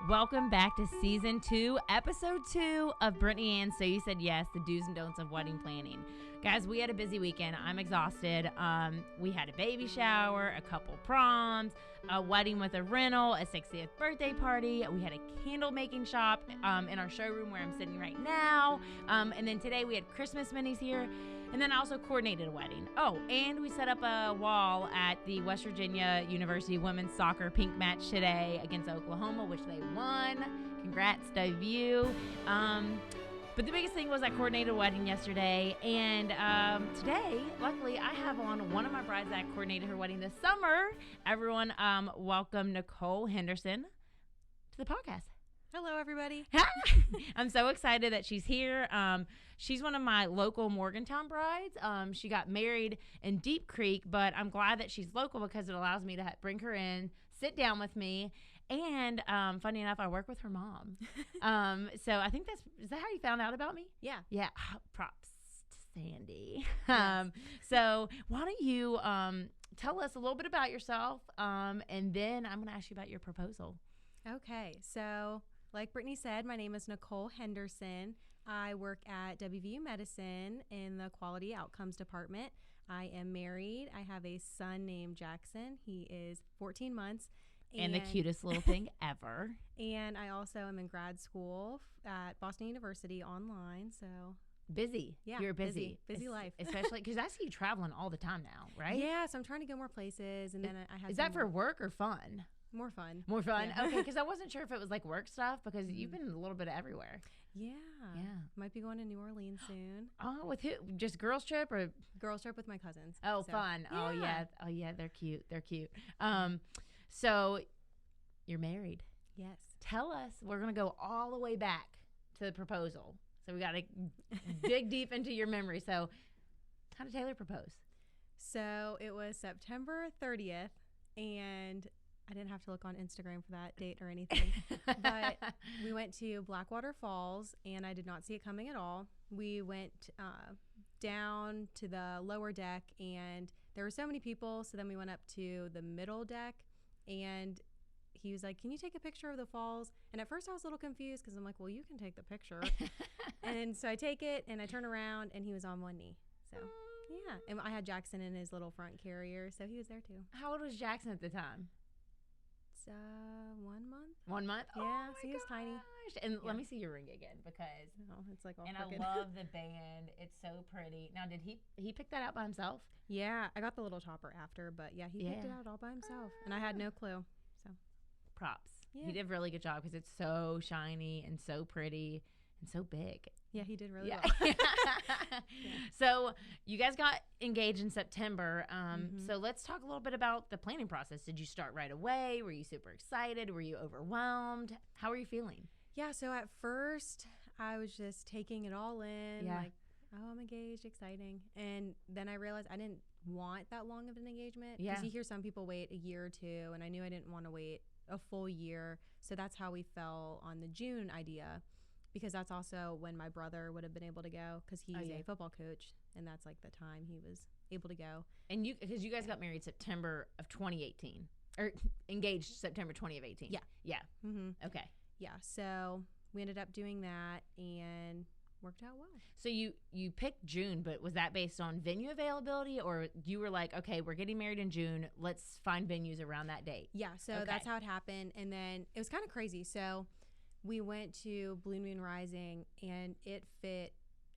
Welcome back to Season 2, Episode 2 of Brittany Ann So You Said Yes, the do's and don'ts of wedding planning. Guys, we had a busy weekend. I'm exhausted. We had a baby shower, a couple proms, a wedding with a rental, a 60th birthday party. We had a candle making shop in our showroom where I'm sitting right now. And then today we had Christmas minis here. And then I also coordinated a wedding. Oh, and we set up a wall at the West Virginia University women's soccer pink match today against Oklahoma, which they won. Congrats to you. But the biggest thing was I coordinated a wedding yesterday. And today, luckily, I have on one of my brides that coordinated her wedding this summer. Everyone, welcome Nicole Henderson to the podcast. Hello, everybody. I'm so excited that she's here. She's one of my local Morgantown brides. She got married in Deep Creek, but I'm glad that she's local because it allows me to bring her in, sit down with me, and funny enough, I work with her mom. So I think is that how you found out about me? Yeah. Yeah. Props to Sandy. Yes. So why don't you tell us a little bit about yourself, and then I'm going to ask you about your proposal. Okay. So, like Brittany said, my name is Nicole Henderson. I work at WVU Medicine in the Quality Outcomes Department. I am married. I have a son named Jackson. He is 14 months. And the cutest little thing ever. And I also am in grad school at Boston University online. So busy. Yeah. You're busy. Busy life. Especially because I see you traveling all the time now, right? Yeah. So I'm trying to go more places. And then I have. Is that for work or fun? More fun. More fun? Yeah. Okay, because I wasn't sure if it was like work stuff because you've been a little bit everywhere. Yeah. Might be going to New Orleans soon. Oh, with who? Just girls trip or? Girls trip with my cousins. Oh, so, fun. Yeah. Oh, yeah. They're cute. So you're married. Yes. Tell us, we're going to go all the way back to the proposal. So we got to dig deep into your memory. So how did Taylor propose? So it was September 30th, and I didn't have to look on Instagram for that date or anything, but we went to Blackwater Falls, and I did not see it coming at all. We went down to the lower deck, and there were so many people, so then we went up to the middle deck, and he was like, "Can you take a picture of the falls?" And at first I was a little confused because I'm like, "Well, you can take the picture." And so I take it, and I turn around, and he was on one knee. So, yeah. And I had Jackson in his little front carrier, so he was there too. How old was Jackson at the time? 1 month. 1 month? Yeah, Oh so he was tiny. And let me see your ring again because it's like all and crooked. I love the band. It's so pretty. Now, did he pick that out by himself? Yeah, I got the little topper after, but yeah, he picked it out all by himself, and I had no clue. So, props. Yeah. He did a really good job because it's so shiny and so pretty and so big. Yeah, he did really well. Yeah. So you guys got engaged in September. So let's talk a little bit about the planning process. Did you start right away? Were you super excited? Were you overwhelmed? How are you feeling? Yeah, so at first I was just taking it all in, like, oh, I'm engaged, exciting. And then I realized I didn't want that long of an engagement. Because you hear some people wait a year or two, and I knew I didn't want to wait a full year. So that's how we fell on the June idea. Because that's also when my brother would have been able to go because he's a football coach, and that's like the time he was able to go. And because you guys got married September of 2018, or engaged September 2018. Yeah. Mm-hmm. Okay. Yeah. So we ended up doing that and worked out well. So you picked June, but was that based on venue availability, or you were like, okay, we're getting married in June, let's find venues around that date? Yeah. So that's how it happened, and then it was kind of crazy. So we went to Blue Moon Rising, and it fit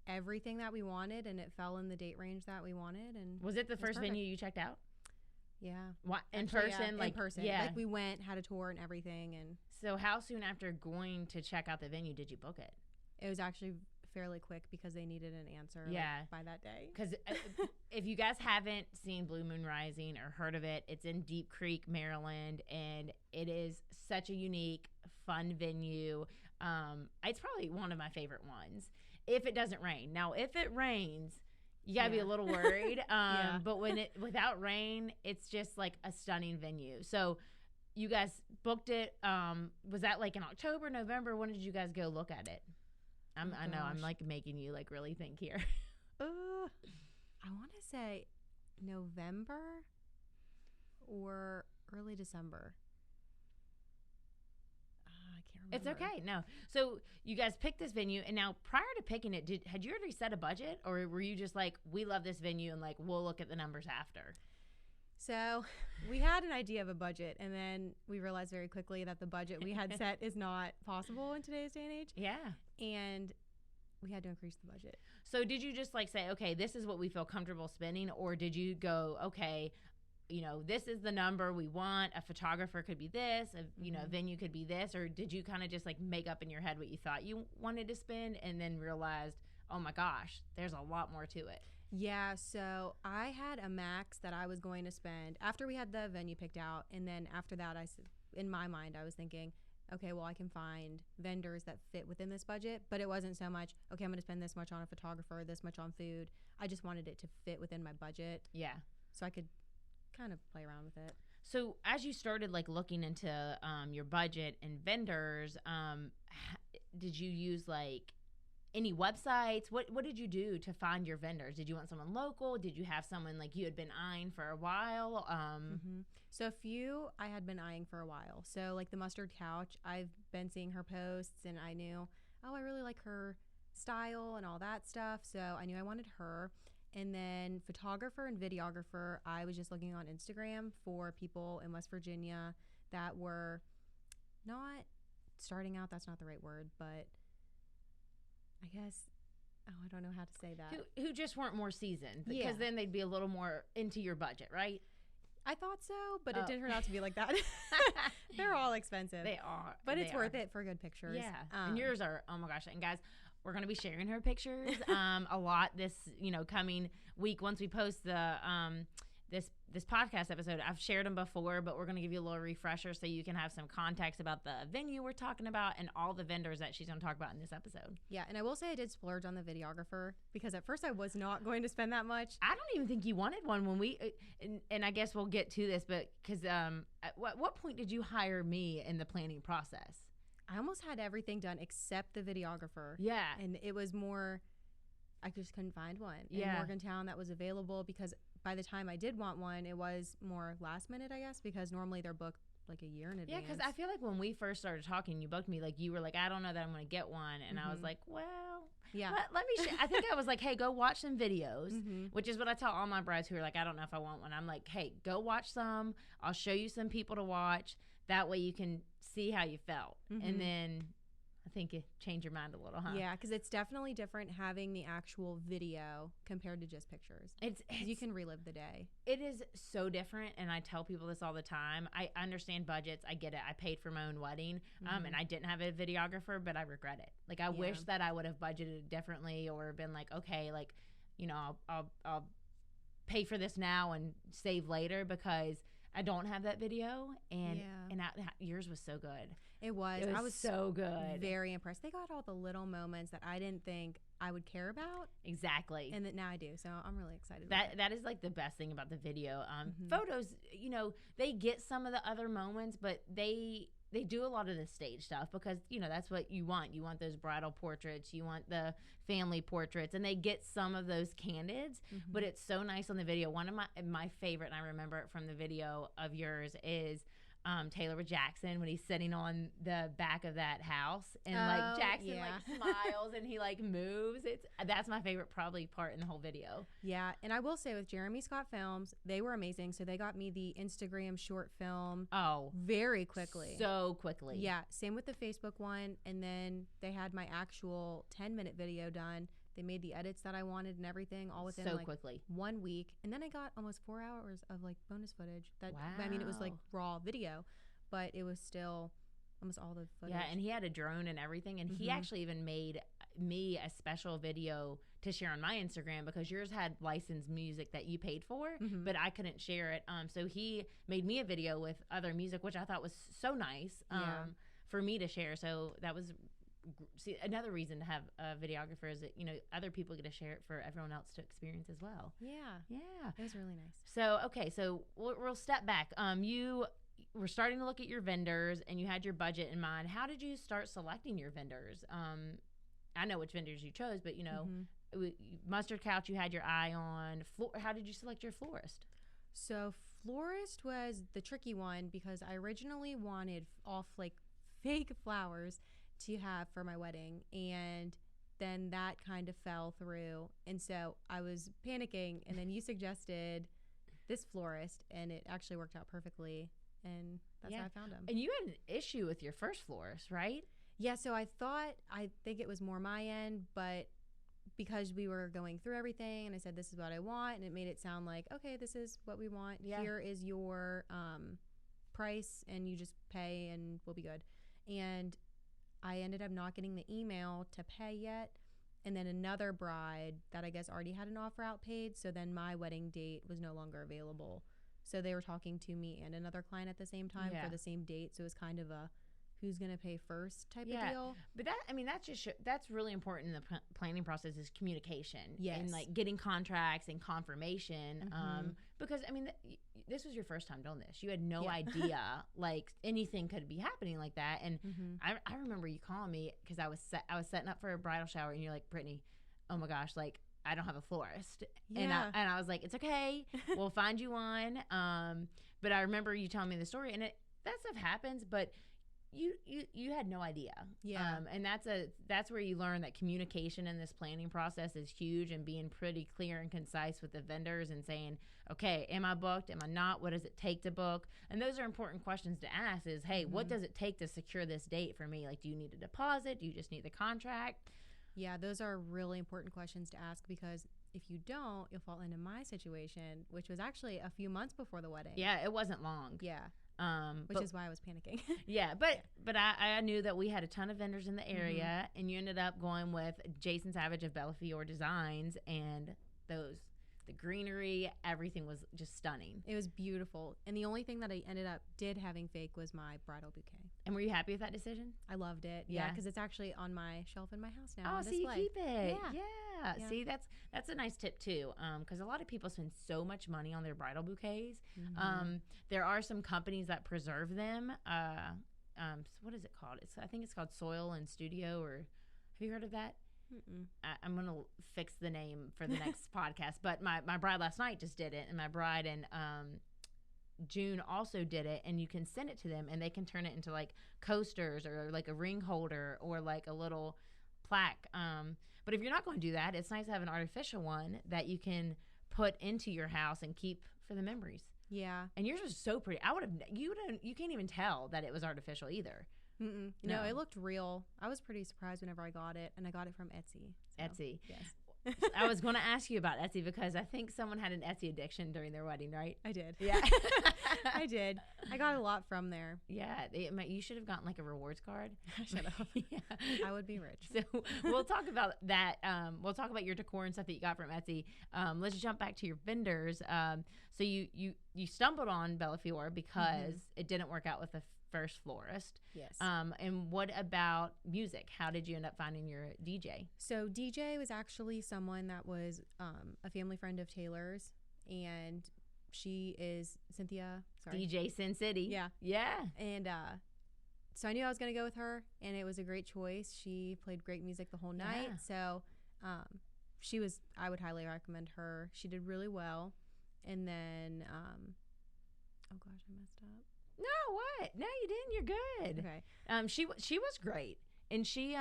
everything that we wanted, and it fell in the date range that we wanted. And was it the first venue you checked out? Yeah. What, in person? Yeah, in person. Yeah. Like we went, had a tour and everything. And so how soon after going to check out the venue did you book it? It was actually fairly quick because they needed an answer by that day. Because if you guys haven't seen Blue Moon Rising or heard of it, it's in Deep Creek, Maryland, and it is such a unique, fun venue. It's probably one of my favorite ones if it doesn't rain. Now, if it rains, you gotta be a little worried. But without rain, it's just like a stunning venue. So you guys booked it. Was that like in October, November? When did you guys go look at it? I know I'm like making you like really think here. I want to say November or early December. I can't It's okay. No. So you guys picked this venue, and now prior to picking it, had you already set a budget, or were you just like, we love this venue, and like we'll look at the numbers after? So we had an idea of a budget, and then we realized very quickly that the budget we had set is not possible in today's day and age. Yeah. And we had to increase the budget. So did you just like say, okay, this is what we feel comfortable spending, or did you go, okay, this is the number we want. A photographer could be this, a venue could be this, or did you kind of just like make up in your head what you thought you wanted to spend and then realized, oh my gosh, there's a lot more to it? Yeah, so I had a max that I was going to spend after we had the venue picked out. And then after that, in my mind, I was thinking, okay, well, I can find vendors that fit within this budget. But it wasn't so much, okay, I'm going to spend this much on a photographer, this much on food. I just wanted it to fit within my budget. Yeah. So I could kind of play around with it. So as you started like looking into your budget and vendors, did you use like any websites? What did you do to find your vendors? Did you want someone local? Did you have someone like you had been eyeing for a while? So a few I had been eyeing for a while. So like the Mustard Couch, I've been seeing her posts, and I knew, oh, I really like her style and all that stuff. So I knew I wanted her. And then photographer and videographer, I was just looking on Instagram for people in West Virginia that were not starting out. That's not the right word, but I guess, I don't know how to say that. Who just weren't more seasoned, because Yeah. then they'd be a little more into your budget, right? I thought so, but it didn't turn out to be like that. They're all expensive. They are. But they it's are. worth it for good pictures. Yeah. And yours are, oh my gosh. And guys, we're going to be sharing her pictures a lot this, coming week once we post the this podcast episode. I've shared them before, but we're going to give you a little refresher so you can have some context about the venue we're talking about and all the vendors that she's going to talk about in this episode. Yeah, and I will say I did splurge on the videographer because at first I was not going to spend that much. I don't even think you wanted one when we, and I guess we'll get to this, but because at what point did you hire me in the planning process? I almost had everything done except the videographer. Yeah. And it was more, I just couldn't find one in Morgantown that was available, because by the time I did want one, it was more last minute, I guess, because normally they're booked like a year in advance. Yeah, because I feel like when we first started talking, you booked me, like you were like, I don't know that I'm going to get one. And I was like, well, yeah. Let me I think I was like, hey, go watch some videos, which is what I tell all my brides who are like, I don't know if I want one. I'm like, hey, go watch some. I'll show you some people to watch. That way you can see how you felt. And then I think it changed your mind a little, huh? Yeah, because it's definitely different having the actual video compared to just pictures. It's you can relive the day. It is so different, and I tell people this all the time. I understand budgets. I get it. I paid for my own wedding, and I didn't have a videographer, but I regret it. Like, I wish that I would have budgeted differently, or been like, okay, like, I'll pay for this now and save later, because I don't have that video, and yours was so good. It was. I was so good. Very impressed. They got all the little moments that I didn't think I would care about. Exactly. And that now I do. So I'm really excited. That is like the best thing about the video. Photos, they get some of the other moments, but they do a lot of the stage stuff, because, that's what you want. You want those bridal portraits. You want the family portraits, and they get some of those candids, but it's so nice on the video. One of my favorite, and I remember it from the video of yours, is Taylor with Jackson when he's sitting on the back of that house, and like Jackson like smiles and he like moves. That's my favorite probably part in the whole video. Yeah, and I will say with Jeremy Scott Films, they were amazing. So they got me the Instagram short film very quickly. So quickly. Yeah, same with the Facebook one, and then they had my actual 10-minute video done. They made the edits that I wanted and everything all within quickly 1 week. And then I got almost 4 hours of like bonus footage. Wow. I mean, it was like raw video, but it was still almost all the footage. Yeah, and he had a drone and everything. And he actually even made me a special video to share on my Instagram, because yours had licensed music that you paid for, but I couldn't share it. So he made me a video with other music, which I thought was so nice for me to share. So that was... See, another reason to have a videographer is that, other people get to share it for everyone else to experience as well. Yeah. It was really nice. So, okay, so we'll step back. You were starting to look at your vendors, and you had your budget in mind. How did you start selecting your vendors? I know which vendors you chose, but, Mustard Couch you had your eye on. How did you select your florist? So florist was the tricky one, because I originally wanted all fake flowers to have for my wedding. And then that kind of fell through. And so I was panicking. And then you suggested this florist, and it actually worked out perfectly. And that's how I found him. And you had an issue with your first florist, right? Yeah, so I think it was more my end, but because we were going through everything and I said, this is what I want, and it made it sound like, okay, this is what we want. Yeah. Here is your price, and you just pay and we'll be good. And I ended up not getting the email to pay yet. And then another bride that I guess already had an offer out paid. So then my wedding date was no longer available. So they were talking to me and another client at the same time for the same date. So it was kind of a who's going to pay first type of deal. But that's really important in the planning process is communication. Yes. And like getting contracts and confirmation. Because I mean, this was your first time doing this. You had no idea like anything could be happening like that. And I remember you calling me because I was setting up for a bridal shower, and you're like, Brittany, oh my gosh, like I don't have a florist. Yeah. And I was like, it's okay. We'll find you one. But I remember you telling me the story, and that stuff happens, but you had no idea. Yeah. And that's where you learn that communication in this planning process is huge, and being pretty clear and concise with the vendors and saying, okay, am I booked? Am I not? What does it take to book? And those are important questions to ask is, hey, what does it take to secure this date for me? Like, do you need a deposit? Do you just need the contract? Yeah, those are really important questions to ask, because if you don't, you'll fall into my situation, which was actually a few months before the wedding. Yeah, it wasn't long. Yeah. Which is why I was panicking. Yeah, but I knew that we had a ton of vendors in the area, and you ended up going with Jason Savage of Bellafiore Designs, and the greenery, everything was just stunning. It was beautiful. And the only thing that I ended up having fake was my bradle bouquet. And were you happy with that decision? I loved it. Yeah, because it's actually on my shelf in my house now. Oh, so you keep it. Yeah. See, that's a nice tip too, because a lot of people spend so much money on their bridal bouquets. There are some companies that preserve them. What is it called? I think it's called Soil and Studio, or have you heard of that? I'm going to fix the name for the next podcast. But my bride last night just did it, and my bride in June also did it, and you can send it to them, and they can turn it into like coasters or like a ring holder or like a little plaque. But if you're not going to do that, it's nice to have an artificial one that you can put into your house and keep for the memories. Yeah. And yours was so pretty. You can't even tell that it was artificial either. No, it looked real. I was pretty surprised whenever I got it, and I got it from Etsy. So, Etsy. Yes. I was going to ask you about Etsy because I think someone had an Etsy addiction during their wedding, right? I did. Yeah. I did. I got a lot from there. Yeah. You should have gotten like a rewards card. I should have. Yeah. I would be rich. So we'll talk about that. We'll talk about your decor and stuff that you got from Etsy. Let's jump back to your vendors. So you stumbled on Bellafiore because it didn't work out with the first florist. Yes. And what about music? How did you end up finding your DJ? So DJ was actually someone that was a family friend of Taylor's, and she is Cynthia. Sorry. DJ Sin City. Yeah. Yeah. And so I knew I was going to go with her, and it was a great choice. She played great music the whole night. So I would highly recommend her. She did really well. And then, oh gosh, I messed up. No, what? No, you didn't. You're good. Okay. She was great, and she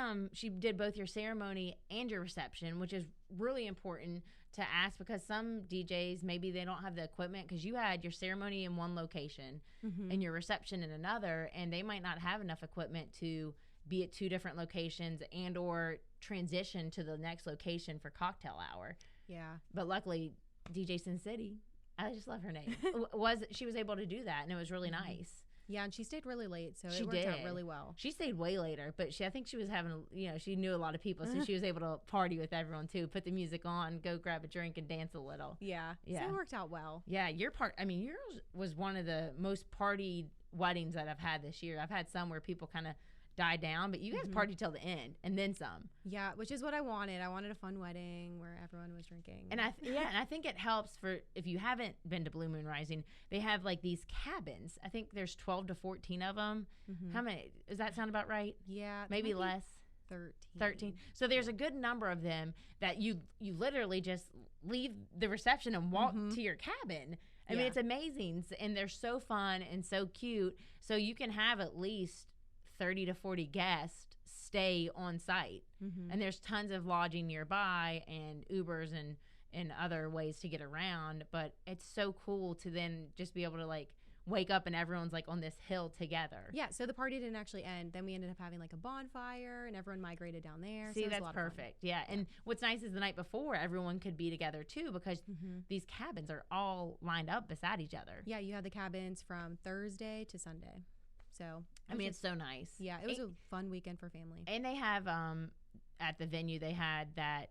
did both your ceremony and your reception, which is really important to ask because some DJs maybe they don't have the equipment because you had your ceremony in one location and your reception in another, and they might not have enough equipment to be at two different locations and or transition to the next location for cocktail hour. Yeah. But luckily, DJ Sin City. I just love her name. She was able to do that, and it was really nice. Yeah, and she stayed really late, so she it worked out really well. She stayed way later, but I think she was having, she knew a lot of people, so she was able to party with everyone too, put the music on, go grab a drink, and dance a little. Yeah. So it worked out well. Yeah, yours was one of the most partied weddings that I've had this year. I've had some where people kind of die down, but you guys partied till the end and then some. Yeah, which is what I wanted. I wanted a fun wedding where everyone was drinking. And I think it helps for if you haven't been to Blue Moon Rising, they have like these cabins. I think there's 12 to 14 of them. How many? Does that sound about right? Yeah, maybe less. 13. So there's a good number of them that you literally just leave the reception and walk to your cabin. I mean, it's amazing, and they're so fun and so cute. So you can have at least 30 to 40 guests stay on site. And there's tons of lodging nearby and Ubers and other ways to get around. But it's so cool to then just be able to like wake up and everyone's like on this hill together. Yeah, so the party didn't actually end. Then we ended up having like a bonfire and everyone migrated down there. See, so that's perfect. Yeah. And what's nice is the night before everyone could be together too, because these cabins are all lined up beside each other. Yeah, you had the cabins from Thursday to Sunday. So I mean, it's so nice. Yeah, it was a fun weekend for family. And they have at the venue they had that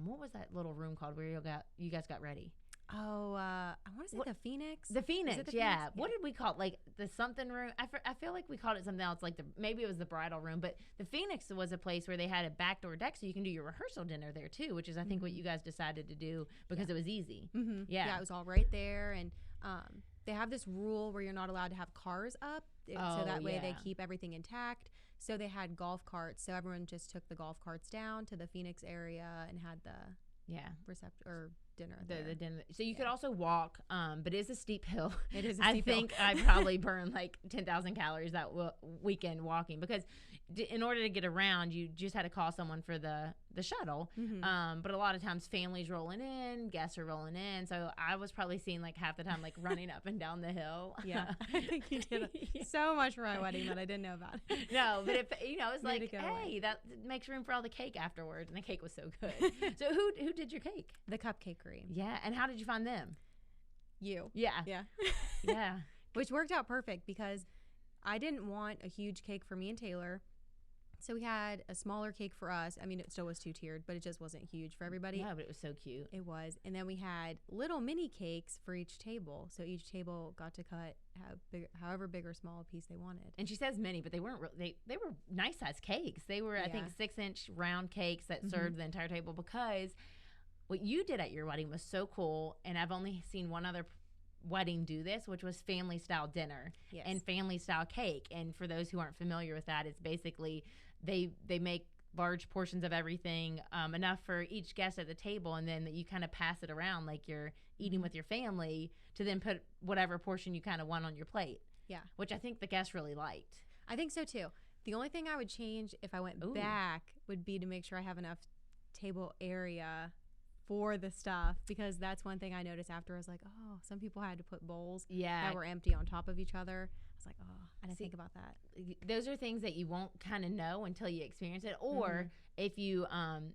what was that little room called where you guys got ready? Oh, I want to say the Phoenix. The Phoenix, the yeah. Phoenix? What did we call it? Like the something room? I feel like we called it something else. Like maybe it was the bridal room, but the Phoenix was a place where they had a backdoor deck, so you can do your rehearsal dinner there too, which is I think what you guys decided to do because it was easy. Yeah, it was all right there, and they have this rule where you're not allowed to have cars up, so that way they keep everything intact. So they had golf carts, so everyone just took the golf carts down to the Phoenix area and had the dinner there. The dinner. So you could also walk, but it is a steep hill. It is a steep hill. I think I probably burned like 10,000 calories that weekend walking because in order to get around, you just had to call someone for the shuttle. But a lot of times families rolling in, guests are rolling in. So I was probably seeing like half the time like running up and down the hill. Yeah. I think you did so much for my wedding that I didn't know about. No, but it's like, hey, that makes room for all the cake afterwards. And the cake was so good. So who did your cake? The Cupcake Cream. Yeah. And how did you find them? You. Yeah. Yeah. Yeah. Which worked out perfect because I didn't want a huge cake for me and Taylor. So we had a smaller cake for us. I mean, it still was 2-tiered, but it just wasn't huge for everybody. Yeah, but it was so cute. It was. And then we had little mini cakes for each table. So each table got to cut however big or small a piece they wanted. And she says mini, but they weren't. They were nice size cakes. They were, I think, 6-inch round cakes that served the entire table because what you did at your wedding was so cool. And I've only seen one other wedding do this, which was family style dinner and family style cake. And for those who aren't familiar with that, it's basically they make large portions of everything, enough for each guest at the table, and then you kind of pass it around like you're eating with your family to then put whatever portion you kind of want on your plate. Yeah. Which I think the guests really liked. I think so too. The only thing I would change if I went back would be to make sure I have enough table area for the stuff, because that's one thing I noticed after. I was like, oh, some people had to put bowls that were empty on top of each other. I was like, oh, I didn't think about that. Those are things that you won't kind of know until you experience it, or if you and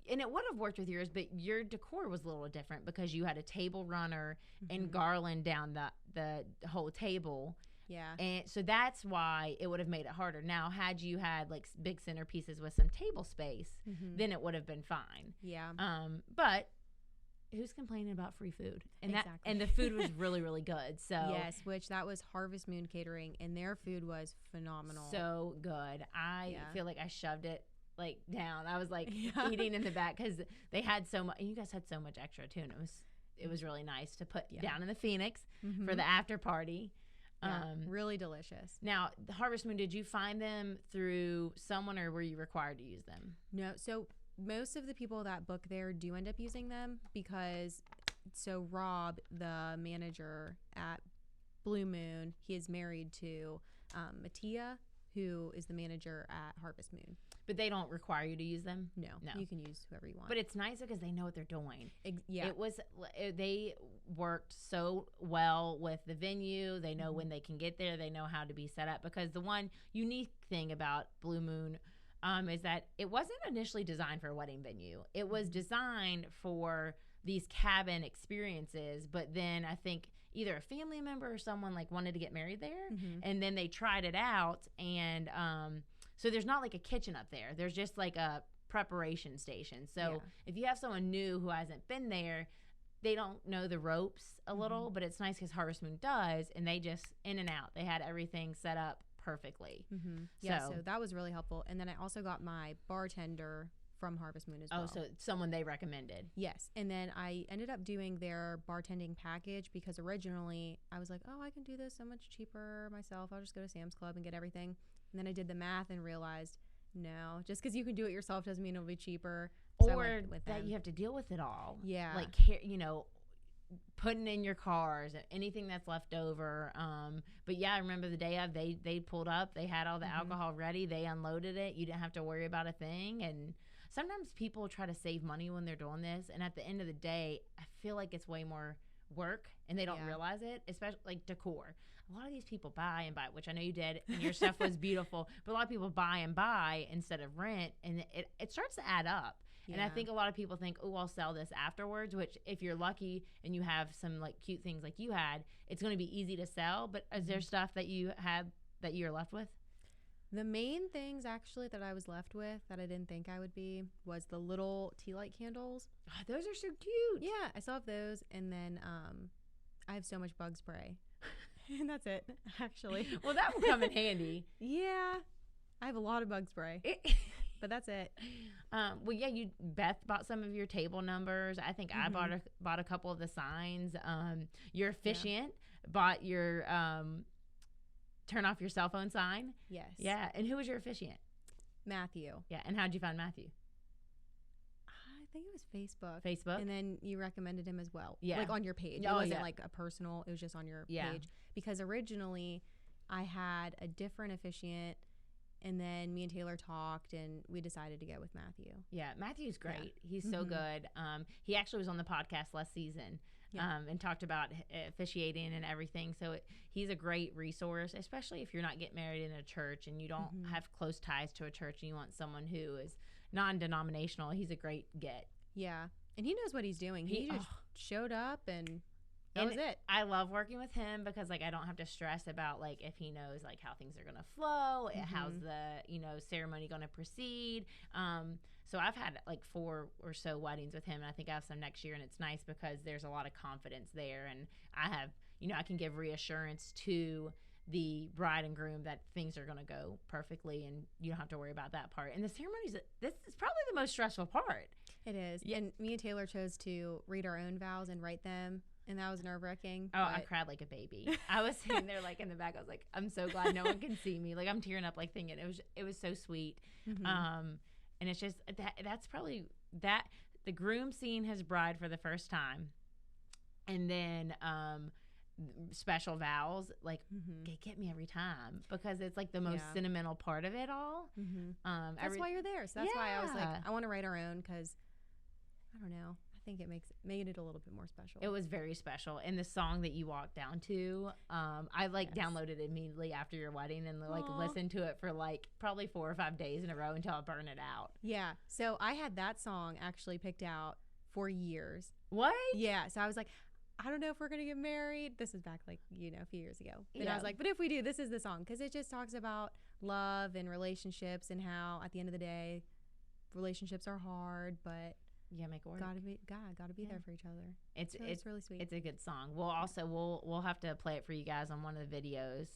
it would have worked with yours, but your decor was a little different because you had a table runner and garland down the whole table. Yeah. And so that's why it would have made it harder. Now, had you had like big centerpieces with some table space, then it would have been fine. Yeah. But who's complaining about free food? And and the food was really, really good. So yes, which that was Harvest Moon Catering, and their food was phenomenal. So good. I feel like I shoved it like down. I was like eating in the back because they had so much, and you guys had so much extra too. And it was really nice to put down in the Phoenix for the after party. Really delicious. Now, the Harvest Moon, did you find them through someone, or were you required to use them? No. So most of the people that book there do end up using them because Rob, the manager at Blue Moon, he is married to Mattia, who is the manager at Harvest Moon. But they don't require you to use them? No. You can use whoever you want. But it's nice because they know what they're doing. Yeah. They worked so well with the venue. They know when they can get there. They know how to be set up. Because the one unique thing about Blue Moon is that it wasn't initially designed for a wedding venue. It was designed for these cabin experiences. But then I think either a family member or someone like wanted to get married there. And then they tried it out, and so there's not like a kitchen up there. There's just like a preparation station. So if you have someone new who hasn't been there, they don't know the ropes a little, but it's nice because Harvest Moon does, and they just in and out. They had everything set up perfectly. Yeah, so that was really helpful. And then I also got my bartender from Harvest Moon as well. Oh, so someone they recommended. Yes. And then I ended up doing their bartending package because originally I was like, oh, I can do this so much cheaper myself. I'll just go to Sam's Club and get everything. And then I did the math and realized, no, just because you can do it yourself doesn't mean it'll be cheaper. So or that you have to deal with it all. Yeah. Like, putting in your cars, anything that's left over. But yeah, I remember the day of, they pulled up, they had all the alcohol ready, they unloaded it. You didn't have to worry about a thing. And sometimes people try to save money when they're doing this, and at the end of the day, I feel like it's way more work, and they don't realize it, especially like decor. A lot of these people buy and buy, which I know you did, and your stuff was beautiful, but a lot of people buy and buy instead of rent, and it starts to add up. Yeah. And I think a lot of people think, oh, I'll sell this afterwards, which if you're lucky and you have some like cute things like you had, it's going to be easy to sell. But is there stuff that you had that you're left with? The main things actually that I was left with that I didn't think I would be was the little tea light candles. Oh, those are so cute. Yeah, I still have those. And then I have so much bug spray. And that's it, actually. Well, that will come in handy. Yeah, I have a lot of bug spray. But that's it. Well, yeah, Beth bought some of your table numbers. I think I bought a couple of the signs. Your officiant bought your turn off your cell phone sign. Yes. Yeah. And who was your officiant? Matthew. Yeah. And how'd you find Matthew? I think it was Facebook. Facebook. And then you recommended him as well. Yeah. Like on your page. It wasn't like a personal. It was just on your page. Because originally I had a different officiant. And then me and Taylor talked, and we decided to go with Matthew. Yeah, Matthew's great. Yeah. He's so good. He actually was on the podcast last season and talked about officiating and everything. So he's a great resource, especially if you're not getting married in a church and you don't have close ties to a church and you want someone who is non-denominational. He's a great get. Yeah, and he knows what he's doing. He just showed up and... That was it. I love working with him because like I don't have to stress about like if he knows like how things are gonna flow, how's the ceremony gonna proceed. So I've had like 4 or so weddings with him, and I think I have some next year, and it's nice because there's a lot of confidence there, and I have I can give reassurance to the bride and groom that things are going to go perfectly, and you don't have to worry about that part. And the ceremonies, this is probably the most stressful part. It is. Yeah. And me and Taylor chose to read our own vows and write them, and that was nerve-wracking. Oh, I cried like a baby. I was sitting there like in the back. I was like, I'm so glad no one can see me. Like I'm tearing up like thinking it was so sweet. And it's just that's probably that the groom seeing his bride for the first time, and then special vows like they get me every time because it's like the most sentimental part of it all. That's why you're there. So that's why I was like, I want to write our own because I don't know. I think it made it a little bit more special. It was very special. And the song that you walked down to, I downloaded it immediately after your wedding and listened to it for like probably 4 or 5 days in a row until I burned it out. Yeah. So I had that song actually picked out for years. What? Yeah. So I was like, I don't know if we're going to get married. This is back like, a few years ago. But I was like, but if we do, this is the song. Because it just talks about love and relationships and how at the end of the day, relationships are hard, but make it work. Gotta be there for each other. It's really sweet. It's a good song. We'll have to play it for you guys on one of the videos.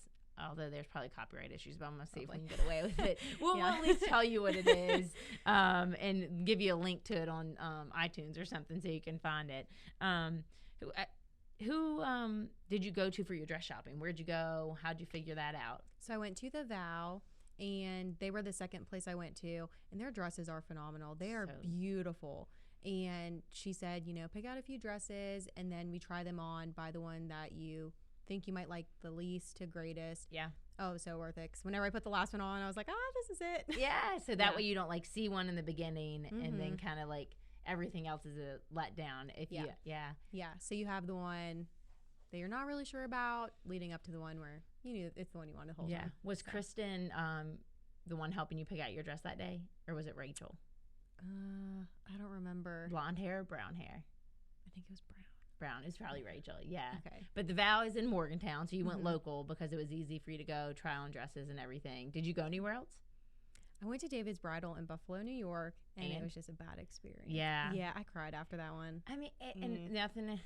Although there's probably copyright issues, but I'm gonna see if we can get away with it. We'll at least tell you what it is, and give you a link to it on iTunes or something so you can find it. Who did you go to for your dress shopping? Where'd you go? How'd you figure that out? So I went to The Vow, and they were the second place I went to, and their dresses are phenomenal. They are beautiful. And she said, pick out a few dresses, and then we try them on, buy the one that you think you might like the least to greatest. Yeah. Oh, so worth it. 'Cause whenever I put the last one on, I was like, this is it. Yeah. So that way you don't like see one in the beginning and then kind of like everything else is a letdown. Yeah. So you have the one that you're not really sure about leading up to the one where you knew it's the one you wanted the whole time. Was Kristen the one helping you pick out your dress that day, or was it Rachel? I don't remember. Blonde hair or brown hair? I think it was brown. Brown is probably Rachel. Yeah. Okay. But The Vow is in Morgantown, so you went local because it was easy for you to go try on dresses and everything. Did you go anywhere else? I went to David's Bridal in Buffalo, New York, and it was just a bad experience. Yeah. Yeah, I cried after that one. I mean, and nothing,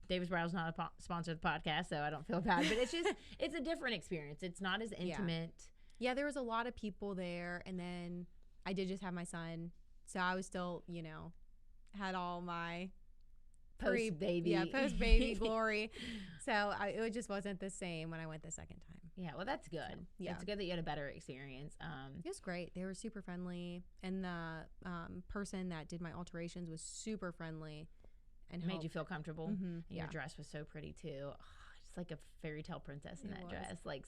David's Bridal's not a sponsor of the podcast, so I don't feel bad. But it's just, it's a different experience. It's not as intimate. Yeah, there was a lot of people there, and then I did just have my son, so I was still, had all my post-baby glory. So it just wasn't the same when I went the second time. Yeah, well, that's good. So, yeah. It's good that you had a better experience. It was great. They were super friendly, and the person that did my alterations was super friendly, and Made helped. you feel comfortable. Mm-hmm. And your dress was so pretty too. Oh, just like a fairy tale princess in that dress, like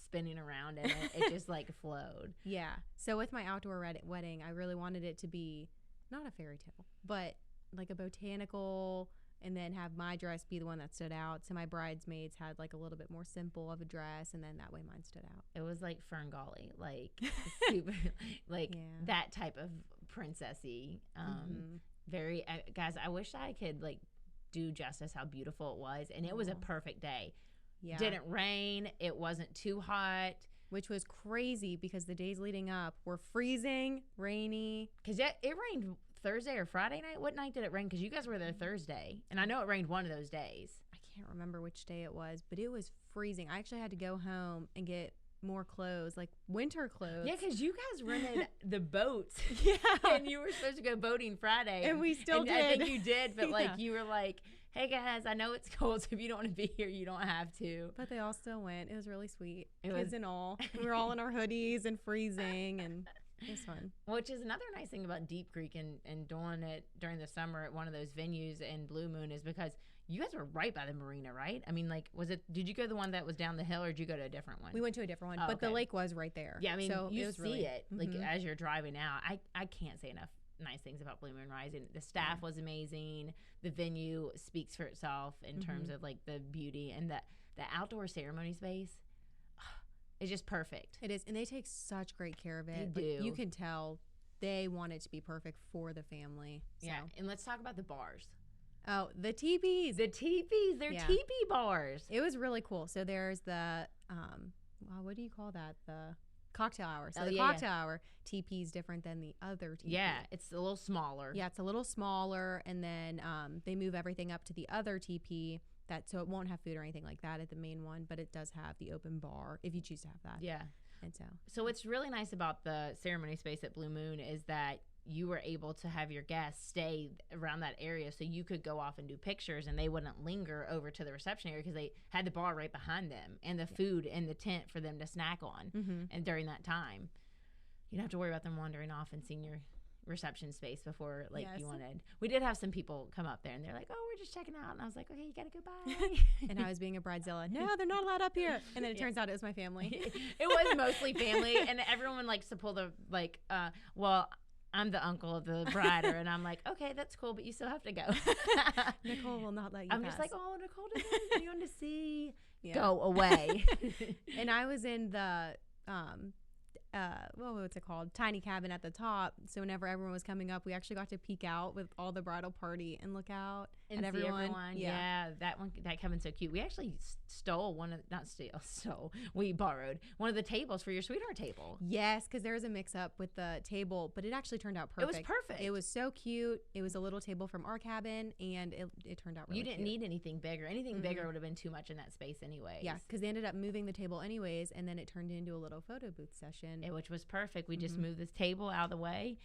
spinning around in it. It just like flowed. Yeah. So with my outdoor wedding, I really wanted it to be not a fairy tale, but like a botanical, and then have my dress be the one that stood out. So my bridesmaids had like a little bit more simple of a dress, and then that way mine stood out. It was like Ferngully, like super, like that type of princessy. Very, guys, I wish I could like do justice how beautiful it was. And it was a perfect day. Yeah. Didn't rain. It wasn't too hot. Which was crazy because the days leading up were freezing, rainy. Because it rained Thursday or Friday night. What night did it rain? Because you guys were there Thursday. And I know it rained one of those days. I can't remember which day it was, but it was freezing. I actually had to go home and get more clothes, like winter clothes. Yeah, because you guys rented the boats. Yeah. And you were supposed to go boating Friday. And we still did. I think you did, but like you were like, hey guys, I know it's cold, so if you don't want to be here, you don't have to. But they all still went. It was really sweet. Kids and all. We were all in our hoodies and freezing, and it was fun. Which is another nice thing about Deep Creek and doing it during the summer at one of those venues in Blue Moon is because you guys were right by the marina, right? I mean, like, did you go to the one that was down the hill, or did you go to a different one? We went to a different one, but the lake was right there. Yeah, I mean, so you see it like as you're driving out. I can't say enough nice things about Blue Moon Rising. The staff was amazing. The venue speaks for itself in terms of like the beauty, and the outdoor ceremony space is just perfect. It is, and they take such great care of it. They do. Like, you can tell they want it to be perfect for the family. So. Yeah, and let's talk about the bars. Oh, the teepees. They're teepee bars. It was really cool. So there's the what do you call that? The cocktail hour. So the cocktail hour teepee's different than the other teepee. Yeah, it's a little smaller. Yeah, it's a little smaller, and then they move everything up to the other teepee so it won't have food or anything like that at the main one, but it does have the open bar if you choose to have that. Yeah. And so what's really nice about the ceremony space at Blue Moon is that you were able to have your guests stay around that area, so you could go off and do pictures, and they wouldn't linger over to the reception area because they had the bar right behind them and the food in the tent for them to snack on. And during that time, you don't have to worry about them wandering off and seeing your reception space before you wanted. We did have some people come up there, and they're like, oh, we're just checking out, and I was like, okay, you gotta go by. And I was being a bridezilla. No, they're not allowed up here. And then it turns out it was my family. It was mostly family, and everyone likes to pull the well, I'm the uncle of the bride, and I'm like, okay, that's cool, but you still have to go. Nicole will not let you I'm pass. just like, oh, Nicole doesn't want to see. Go away. And I was in the what's it called? Tiny cabin at the top. So whenever everyone was coming up, we actually got to peek out with all the bridal party and look out and at see everyone. Yeah, that cabin's so cute. We actually we borrowed one of the tables for your sweetheart table. Yes, because there was a mix up with the table, but it actually turned out perfect. It was perfect. It was so cute. It was a little table from our cabin, and it turned out really cute. You didn't need anything bigger. Anything bigger would have been too much in that space anyway. Yeah, because they ended up moving the table anyways, and then it turned into a little photo booth session. Which was perfect. We just moved this table out of the way.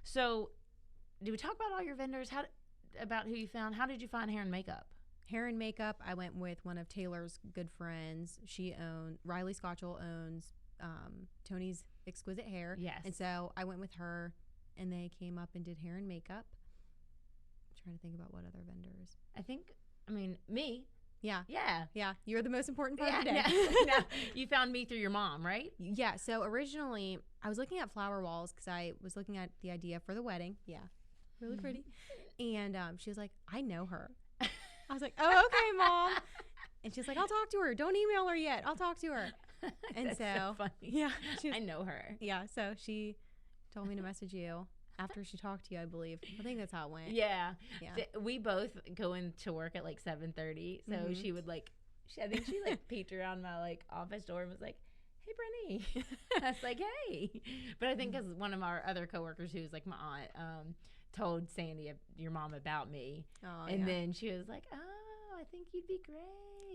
So did we talk about all your vendors? About who you found? How did you find hair and makeup? Hair and makeup, I went with one of Taylor's good friends. Riley Scotchell owns Tony's Exquisite Hair. Yes. And so I went with her, and they came up and did hair and makeup. I'm trying to think about what other vendors. Me. Yeah. Yeah. Yeah. You're the most important part of the day. No, you found me through your mom, right? Yeah. So originally I was looking at flower walls because I was looking at the idea for the wedding. Yeah. Really pretty. And she was like, I know her. I was like, oh, okay, Mom. And she's like, I'll talk to her. Don't email her yet. I'll talk to her. And That's so funny. Yeah. I know her. Yeah. So she told me to message you after she talked to you, I believe. I think that's how it went. Yeah. We both go into work at 7:30. So she would I think she peeked around my office door and was like, hey, Brittany. I was like, hey. But I think because one of our other coworkers, who's my aunt, told Sandy, your mom, about me. Oh, and then she was like, oh, I think you'd be great.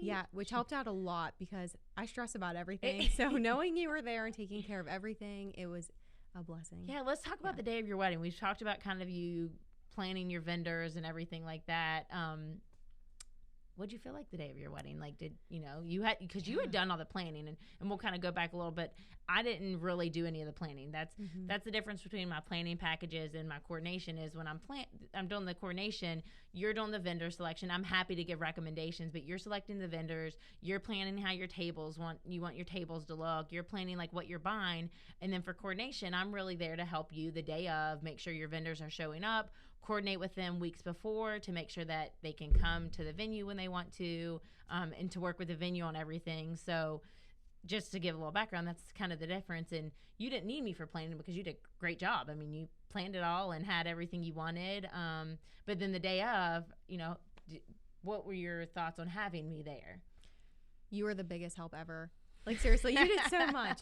Yeah, which helped out a lot because I stress about everything. So knowing you were there and taking care of everything, it was a blessing. Yeah, let's talk about the day of your wedding. We've talked about kind of you planning your vendors and everything like that. what'd you feel like the day of your wedding? Like, did you had, because you had done all the planning, and we'll kind of go back a little bit. I didn't really do any of the planning. That's the difference between my planning packages and my coordination. Is when I'm doing the coordination, you're doing the vendor selection. I'm happy to give recommendations, but you're selecting the vendors. You're planning how your tables want your tables to look. You're planning like what you're buying, and then for coordination, I'm really there to help you the day of, make sure your vendors are showing up, coordinate with them weeks before to make sure that they can come to the venue when they want to, and to work with the venue on everything. So just to give a little background, that's kind of the difference. And you didn't need me for planning because you did a great job. I mean, you planned it all and had everything you wanted. But then the day of, what were your thoughts on having me there? You were the biggest help ever. Like, seriously, you did so much.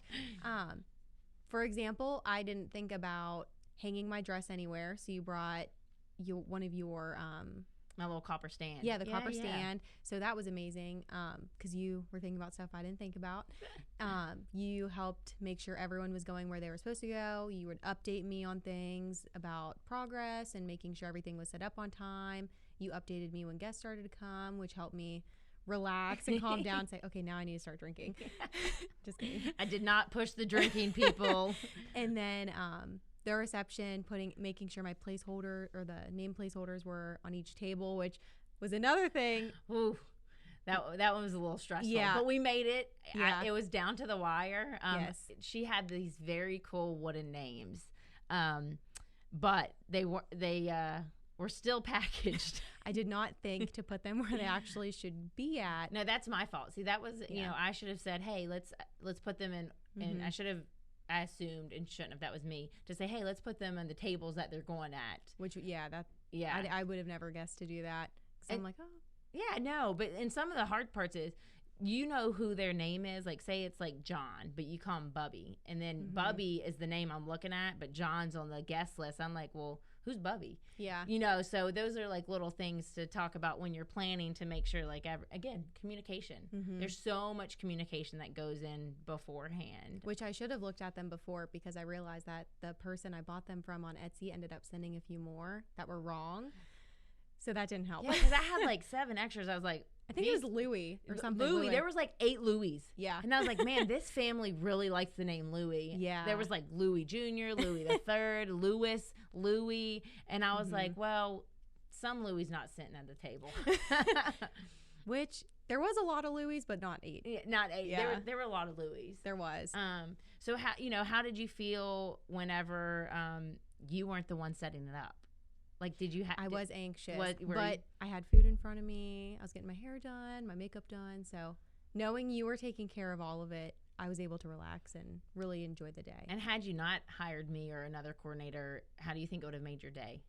For example, I didn't think about hanging my dress anywhere. So you brought one of your my little copper stand. Yeah, the copper stand. So that was amazing because you were thinking about stuff I didn't think about. You helped make sure everyone was going where they were supposed to go. You would update me on things about progress and making sure everything was set up on time. You updated me when guests started to come, which helped me relax and calm down and say, okay, now I need to start drinking. Just kidding. I did not push the drinking, people. And then the reception, making sure my placeholder or the name placeholders were on each table, which was another thing. Ooh, that one was a little stressful. Yeah. It. But we made it. Yeah. It was down to the wire. Yes. She had these very cool wooden names, but they were still packaged. I did not think to put them where they actually should be at. No, that's my fault. See, that was I should have said, hey, let's put them in, and I assumed and shouldn't have. That was me to say, hey, let's put them on the tables that they're going at. Which I would have never guessed to do that. So I'm like, oh. Yeah, no, but and some of the hard parts is, who their name is. Like, say it's like John, but you call him Bubby, and then Bubby is the name I'm looking at, but John's on the guest list. I'm like, well, who's Bubby? Yeah. So those are like little things to talk about when you're planning to make sure, like, again, communication. There's so much communication that goes in beforehand. Which I should have looked at them before, because I realized that the person I bought them from on Etsy ended up sending a few more that were wrong. So that didn't help. Yeah, because I had like 7 extras. I was like, I think it was Louis or something. Louis. There was like 8 Louis. Yeah. And I was like, man, this family really likes the name Louis. Yeah. There was like Louis Jr., Louis the Third, Louis. And I was like, well, some Louis not sitting at the table. Which there was a lot of Louis, but not 8. Yeah, not 8. Yeah. There were a lot of Louis. There was. So how did you feel whenever you weren't the one setting it up? Like, did you have? I was anxious, but I had food in front of me. I was getting my hair done, my makeup done. So knowing you were taking care of all of it, I was able to relax and really enjoy the day. And had you not hired me or another coordinator, how do you think it would have made your day?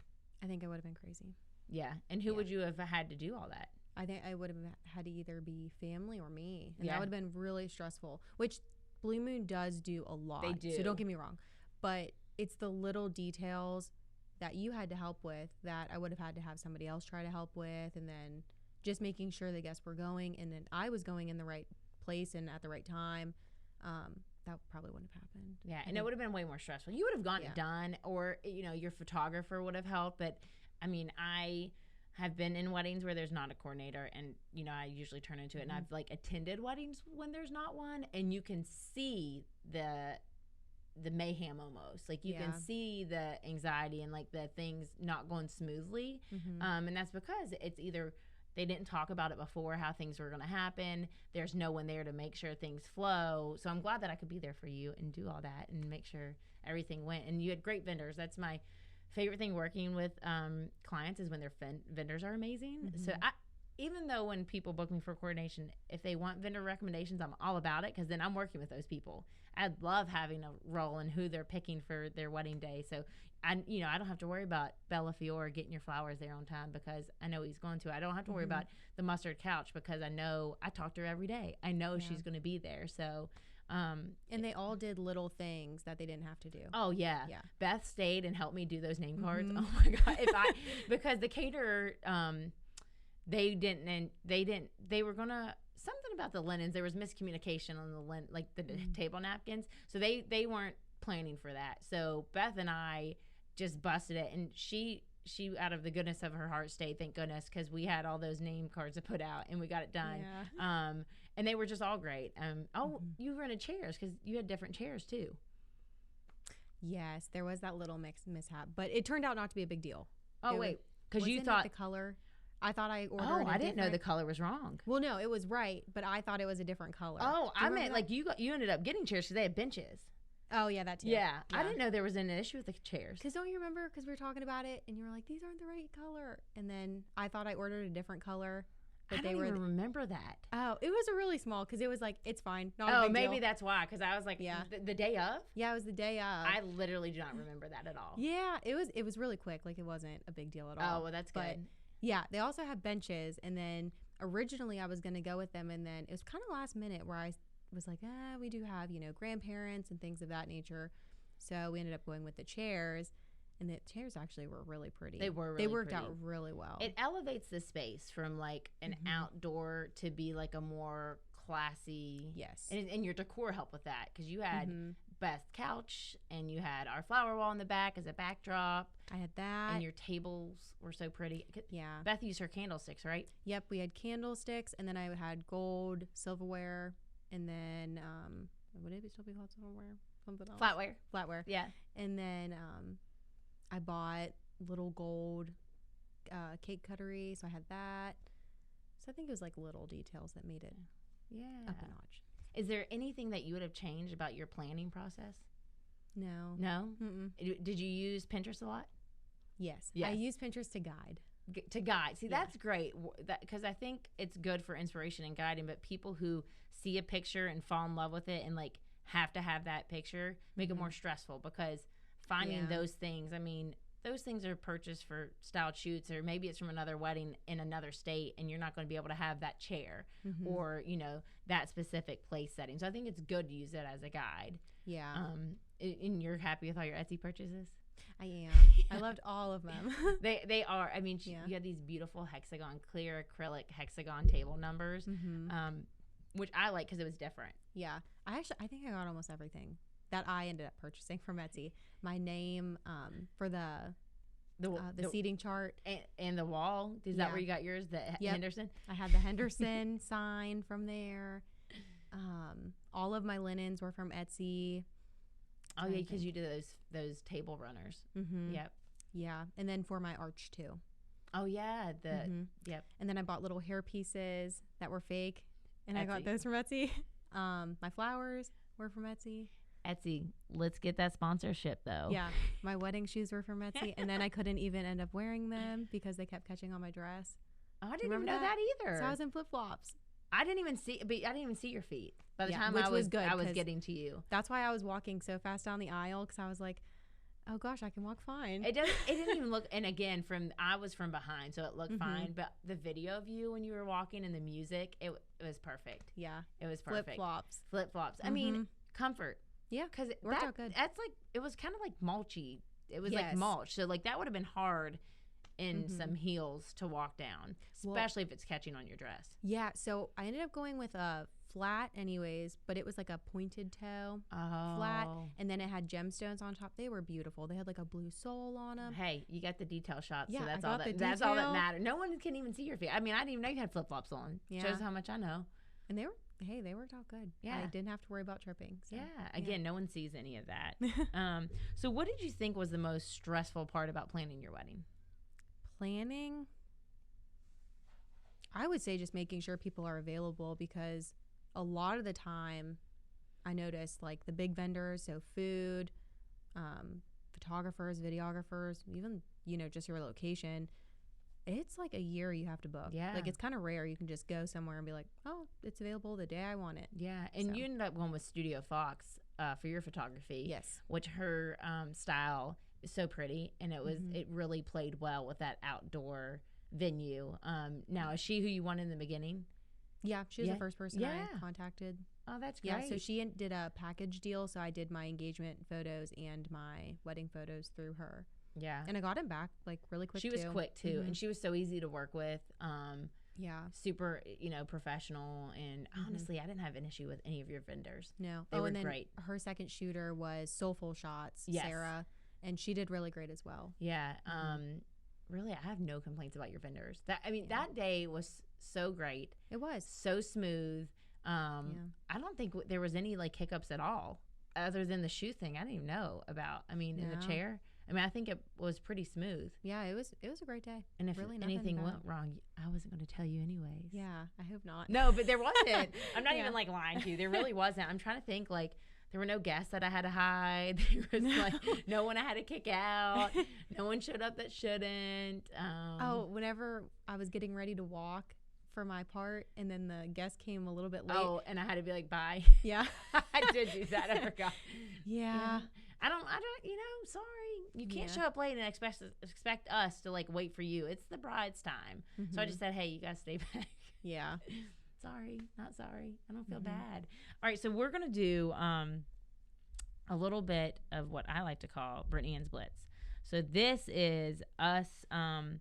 I think it would have been crazy. Yeah. And who would you have had to do all that? I think I would have had to either be family or me. And that would have been really stressful, which Blue Moon does do a lot. They do. So don't get me wrong. But it's the little details that you had to help with that I would have had to have somebody else try to help with, and then just making sure the guests were going and then I was going in the right place and at the right time. That probably wouldn't have happened. Yeah, and it would have been way more stressful. You would have gotten it done, or your photographer would have helped. But I mean, I have been in weddings where there's not a coordinator, and I usually turn into it. And I've like attended weddings when there's not one, and you can see the mayhem almost. Like you can see the anxiety and like the things not going smoothly. And that's because it's either they didn't talk about it before, how things were going to happen. There's no one there to make sure things flow. So I'm glad that I could be there for you and do all that and make sure everything went. And you had great vendors. That's my favorite thing working with clients, is when their vendors are amazing. So even though when people book me for coordination, if they want vendor recommendations, I'm all about it, because then I'm working with those people. I love having a role in who they're picking for their wedding day. So I don't have to worry about Bella Fiore getting your flowers there on time, because I know he's going to. I don't have to worry about the mustard couch, because I know I talk to her every day. I know she's going to be there. So and they all did little things that they didn't have to do. Oh yeah. Beth stayed and helped me do those name cards. Oh my god. Because the caterer they were gonna, something about the linens, there was miscommunication on the table napkins, so they weren't planning for that. So Beth and I just busted it, and she she, out of the goodness of her heart, stayed, thank goodness, because we had all those name cards to put out, and we got it done. Yeah. And they were just all great. You rented chairs, because you had different chairs, too. Yes, there was that little mishap, but it turned out not to be a big deal. Oh, wait, because you thought... the color... I thought I ordered. Oh, I didn't know the color was wrong. Well, no, it was right, but I thought it was a different color. Oh, I meant like you ended up getting chairs because they had benches. Oh yeah, that too. Yeah, I didn't know there was an issue with the chairs. Because don't you remember? Because we were talking about it, and you were like, "These aren't the right color," and then I thought I ordered a different color. But I don't even remember that. Oh, it was a really small because it was like it's fine. Not a big maybe deal. that's why. Because I was like, the day of. Yeah, it was the day of. I literally do not remember that at all. Yeah, it was really quick. Like it wasn't a big deal at all. Oh, well, that's good. But yeah, they also had benches, and then originally I was going to go with them, and then it was kind of last minute where I was like, we do have, grandparents and things of that nature. So we ended up going with the chairs, and the chairs actually were really pretty. They were really They worked pretty. out really well. It elevates the space from like an outdoor to be like a more classy. Yes. And your decor helped with that because you had Beth's couch and you had our flower wall in the back as a backdrop. I had that. And your tables were so pretty. Yeah. Beth used her candlesticks, right? Yep. We had candlesticks, and then I had gold silverware, and then would it still be called silverware? Something else. Flatware. Yeah. And then I bought little gold cake cuttery, so I had that. So I think it was like little details that made it up a notch. Is there anything that you would have changed about your planning process? No. No? Mm-mm. Did you use Pinterest a lot? Yes. Yes. I use Pinterest to guide. See, that's great because I think it's good for inspiration and guiding, but people who see a picture and fall in love with it and like have to have that picture make it more stressful because finding those things, I mean, those things are purchased for styled shoots, or maybe it's from another wedding in another state and you're not going to be able to have that chair or, that specific place setting. So I think it's good to use it as a guide. Yeah. And you're happy with all your Etsy purchases? I am. I loved all of them. They are. I mean, you had these beautiful clear acrylic hexagon table numbers, which I like because it was different. Yeah. I think I got almost everything that I ended up purchasing from Etsy. My name for the seating chart. And the wall. Is that where you got yours? The Henderson? I had the Henderson sign from there. All of my linens were from Etsy. Oh, yeah, because you did those table runners. Mm-hmm. Yep. Yeah, and then for my arch, too. Oh, yeah. Yep. And then I bought little hair pieces that were fake, and Etsy. I got those from Etsy. My flowers were from Etsy. Etsy, let's get that sponsorship, though. Yeah, my wedding shoes were from Etsy, and then I couldn't even end up wearing them because they kept catching on my dress. Oh, I didn't even know that either. So I was in flip-flops. I didn't even see your feet by the time I was getting to you. That's why I was walking so fast down the aisle because I was like, oh gosh, I can walk fine. It didn't even look. And again, I was from behind, so it looked fine. But the video of you when you were walking and the music, it was perfect. Yeah, it was perfect. Flip flops. I mean, comfort. Yeah, because worked out good. That's like it was kind of like mulchy. It was like mulch, so like that would have been hard in some heels to walk down, especially if it's catching on your dress. Yeah, so I ended up going with a flat anyways, but it was like a pointed toe flat, and then it had gemstones on top. They were beautiful. They had like a blue sole on them. Hey, you got the detail shots, yeah, so that's all that mattered. No one can even see your feet. I mean, I didn't even know you had flip-flops on. Yeah. Shows how much I know. And they worked out good. Yeah, I didn't have to worry about tripping. So, again, no one sees any of that. So what did you think was the most stressful part about planning your wedding? Planning, I would say just making sure people are available, because a lot of the time I noticed like the big vendors, so food, photographers, videographers, even just your location, it's like a year you have to book. Yeah, like it's kind of rare you can just go somewhere and be like, oh, it's available the day I want it. Yeah. And you ended up going with Studio Fox for your photography. Yes, which her style is so pretty, and it really played well with that outdoor venue. Now, is she who you wanted in the beginning? Yeah, she was the first person I contacted. Oh, that's great. Yeah, so she did a package deal, so I did my engagement photos and my wedding photos through her. Yeah. And I got him back like really quick. She was quick too, and she was so easy to work with. Yeah. Super, professional, and honestly, I didn't have an issue with any of your vendors. No. They were and then great. Her second shooter was Soulful Shots, Sarah, and she did really great as well. Yeah. really, I have no complaints about your vendors. That day was so great. It was so smooth. I don't think there was any like hiccups at all, other than the shoe thing. I didn't even know about. In the chair. I think it was pretty smooth. Yeah, it was a great day. And if really anything went wrong, I wasn't going to tell you anyways. Yeah, I hope not. No, but there wasn't. I'm not even like lying to you. There really wasn't. I'm trying to think like. There were no guests that I had to hide. There was like no one I had to kick out. No one showed up that shouldn't. Whenever I was getting ready to walk for my part, and then the guest came a little bit late. Oh, and I had to be like, bye. Yeah. I did do that. I forgot. Yeah. I don't, sorry. You can't show up late and expect us to like wait for you. It's the bride's time. So I just said, hey, you got to stay back. Yeah. Sorry, not sorry. I don't feel bad. All right, so we're going to do a little bit of what I like to call Brittany Ann's Blitz. So this is us playing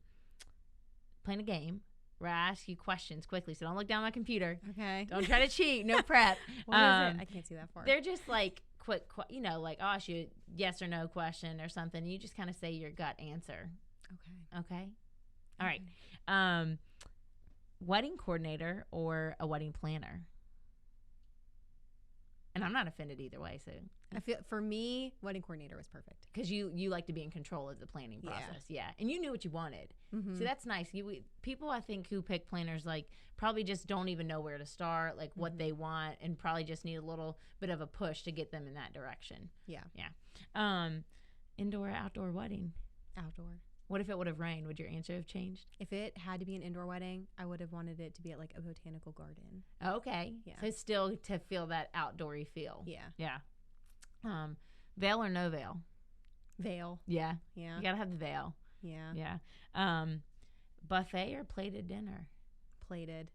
a game where I ask you questions quickly. So don't look down my computer. Okay. Don't try to cheat. No prep. What is it? I can't see that far. They're just like quick, like I'll ask you a yes or no question or something. You just kind of say your gut answer. Okay? All right. Wedding coordinator or a wedding planner? And I'm not offended either way. So I feel for me, wedding coordinator was perfect because you like to be in control of the planning process. Yeah, and you knew what you wanted. So that's nice. People I think who pick planners like probably just don't even know where to start, like what they want, and probably just need a little bit of a push to get them in that direction. Yeah. Indoor, outdoor wedding? Outdoor. What if it would have rained? Would your answer have changed? If it had to be an indoor wedding, I would have wanted it to be at like a botanical garden. Okay. Yeah. So still to feel that outdoory feel. Yeah. Yeah. Veil or no veil? Veil. Yeah. Yeah. You gotta have the veil. Yeah. Yeah. Buffet or plated dinner? Plated.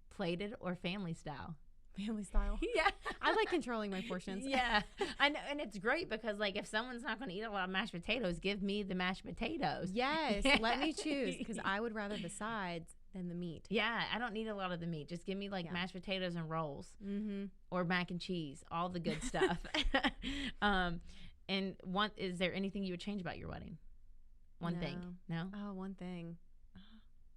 Plated or family style? Family style. Yeah. I like controlling my portions. Yeah. I know, and it's great because like if someone's not going to eat a lot of mashed potatoes, give me the mashed potatoes. Yes. Let me choose because I would rather the sides than the meat. Yeah. I don't need a lot of the meat. Just give me like mashed potatoes and rolls or mac and cheese, all the good stuff. And is there anything you would change about your wedding? One thing? No? Oh, one thing.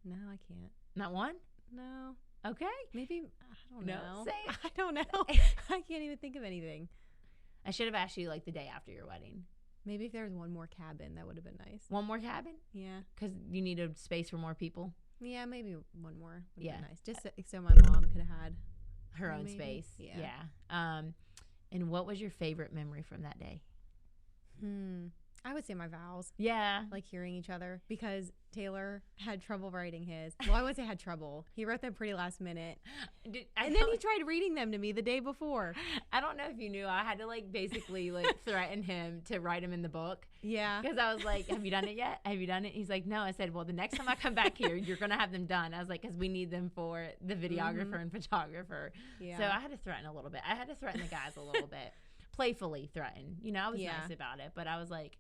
No, I can't. Not one? No. Okay. Maybe, I don't know. Say it. I don't know. I can't even think of anything. I should have asked you like the day after your wedding. Maybe if there was one more cabin, that would have been nice. One more cabin? Yeah. Because you need a space for more people? Yeah, maybe one more would have been nice. Just so my mom could have had her own space. Yeah. And what was your favorite memory from that day? I would say my vows. Yeah. Like hearing each other because Taylor had trouble writing his. Well, I wouldn't say had trouble. He wrote them pretty last minute. And then he tried reading them to me the day before. I don't know if you knew. I had to like basically like threaten him to write them in the book. Yeah. Because I was like, have you done it yet? Have you done it? He's like, no. I said, well, the next time I come back here, you're going to have them done. I was like, because we need them for the videographer and photographer. Yeah. So I had to threaten a little bit. I had to threaten the guys a little bit. Playfully threaten. I was nice about it, but I was like,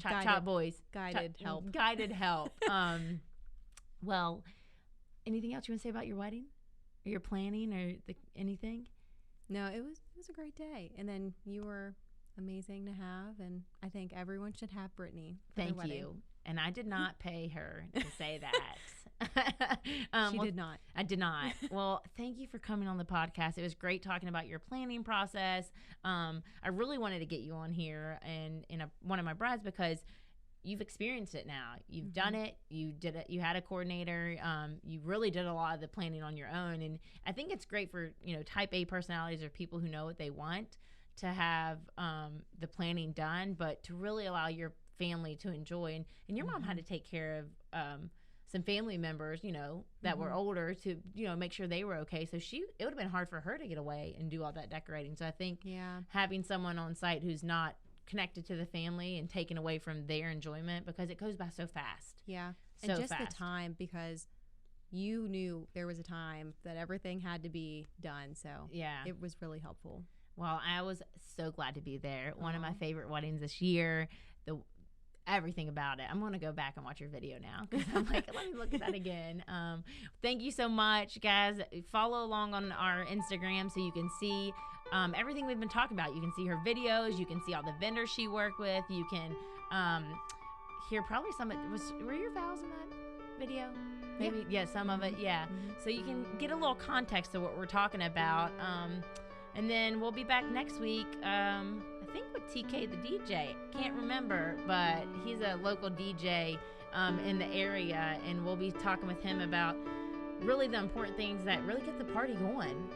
chop boys. Guided help. Guided help. Well, anything else you want to say about your wedding or your planning or anything? No, it was a great day. And then you were amazing to have. And I think everyone should have Brittany. Thank you. And I did not pay her to say that. She did not. I did not. Well, thank you for coming on the podcast. It was great talking about your planning process. I really wanted to get you on here and in one of my brides because you've experienced it now. You've done it. You did it. You had a coordinator. You really did a lot of the planning on your own. And I think it's great for, type A personalities or people who know what they want to have the planning done, but to really allow your family to enjoy. And your mom had to take care of some family members, that were older to, make sure they were okay. So it would have been hard for her to get away and do all that decorating. So I think having someone on site who's not connected to the family and taken away from their enjoyment, because it goes by so fast. Yeah. So and just fast. The time, because you knew there was a time that everything had to be done. So it was really helpful. Well, I was so glad to be there. One of my favorite weddings this year. Everything about it. I'm going to go back and watch your video now because I'm like, let me look at that again. Thank you so much, guys. Follow along on our Instagram so you can see everything we've been talking about. You can see her videos. You can see all the vendors she worked with. You can hear probably some of it. Were your vows in that video? Maybe, yeah, some of it, yeah. So you can get a little context of what we're talking about. And then we'll be back next week, I think with TK the DJ. Can't remember, but he's a local DJ in the area, and we'll be talking with him about really the important things that really get the party going,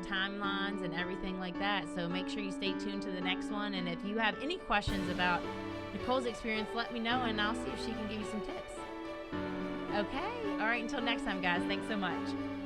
timelines and everything like that. So make sure you stay tuned to the next one. And if you have any questions about Nicole's experience, let me know, and I'll see if she can give you some tips. Okay. All right. Until next time, guys. Thanks so much.